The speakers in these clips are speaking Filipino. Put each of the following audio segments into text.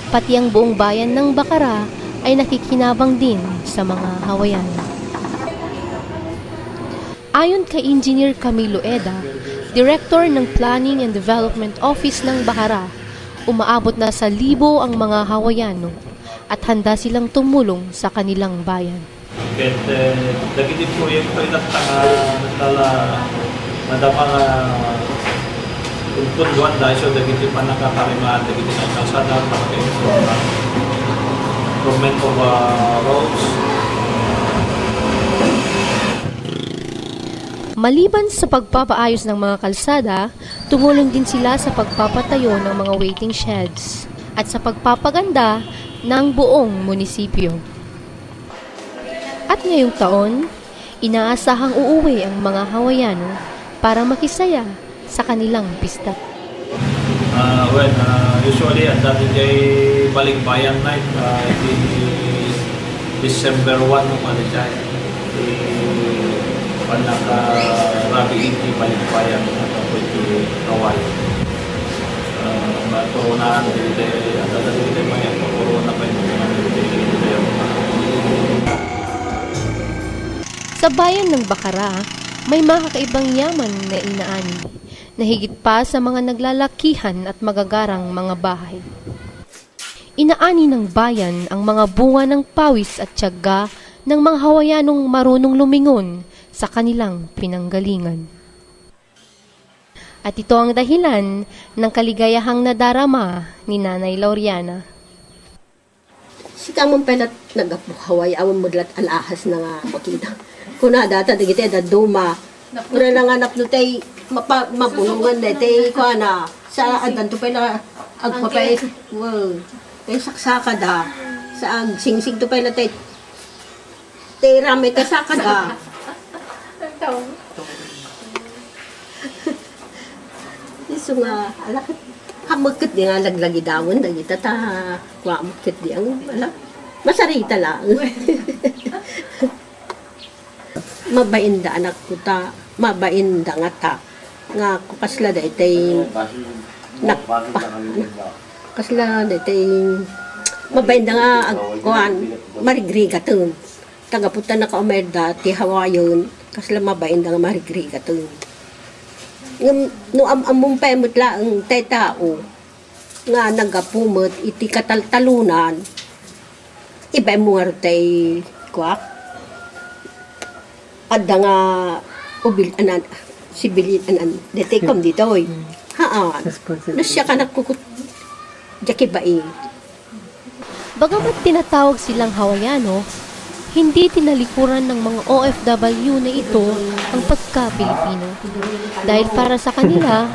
pati ang buong bayan ng Bacara ay nakikinabang din sa mga Hawaiano. Ayon kay Engineer Camilo Eda, Director ng Planning and Development Office ng Bacara, umaabot na sa 1,000 ang mga Hawaiano at handa silang tumulong sa kanilang bayan. Dagiti proyekto nagtala madama punduan dahil so dagiti pa nakakarimaan dagiti ng kalsada improvement of roads. Maliban sa pagpapaayos ng mga kalsada, tumulong din sila sa pagpapatayo ng mga waiting sheds at sa pagpapaganda ng buong munisipyo. At ngayong taon, inaasahang uuwi ang mga Hawaiano para makisaya sa kanilang pista. Usually at dati kay Balikbayan night, December 1 nung manitay. Panaka-Rabi Inti Balikbayan at pwede Hawaii. Corona dito at dito mga corona pa yung Sa bayan ng Bacara, may mga kakaibang yaman na inaani, na higit pa sa mga naglalakihan at magagarang mga bahay. Inaani ng bayan ang mga bunga ng pawis at tiyaga ng mga Hawaianong marunong lumingon sa kanilang pinanggalingan. At ito ang dahilan ng kaligayahang nadarama ni Nanay Lauriana. Si kamong pelat nag-Hawaii, awang mudlat alahas na nga makita. Kuna data digite da duma. Ura lang anak no tay mabulungan na tay ko ana sa adan to pala agpapay wow saksaka da sa ag singsing to pala tay rame ta saka da. Isu nga alakit hamukit di nga laglagi dawon da kita ta kwa mukit di ang ala masarita lang. Mabainda anak ko ta, mabainda nga ta. Nga kasla da itay kasla da itay mabainda nga agkuhan marigriga to. Tagaputa na ka umerda ti Hawayon, kasla mabainda nga marigriga to. No among pemot lang tay tao nga nagapumot iti kataltalunan. Iba mo nga tay kwak. Ada nga ubil anan sibilin anan dete kom dito oy haan nasya ka nakukut jaki bai. Bagamat tinatawag silang Hawaiano, hindi tinalikuran ng mga OFW na ito ang pagka-Pilipino. Dahil para sa kanila,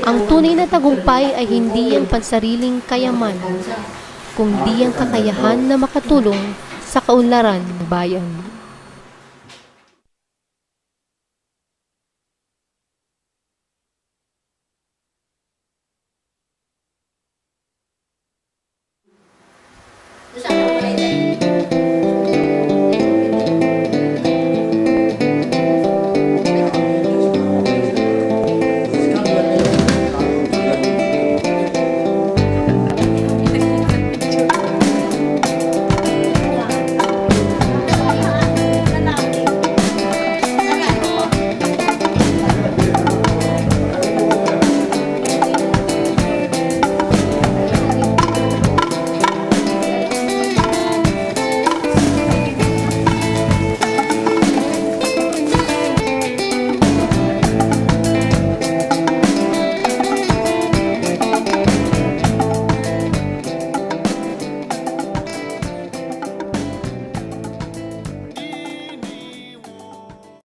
ang tunay na tagumpay ay hindi ang pansariling kayamanan, kundi ang kakayahan na makatulong sa kaunlaran ng bayan.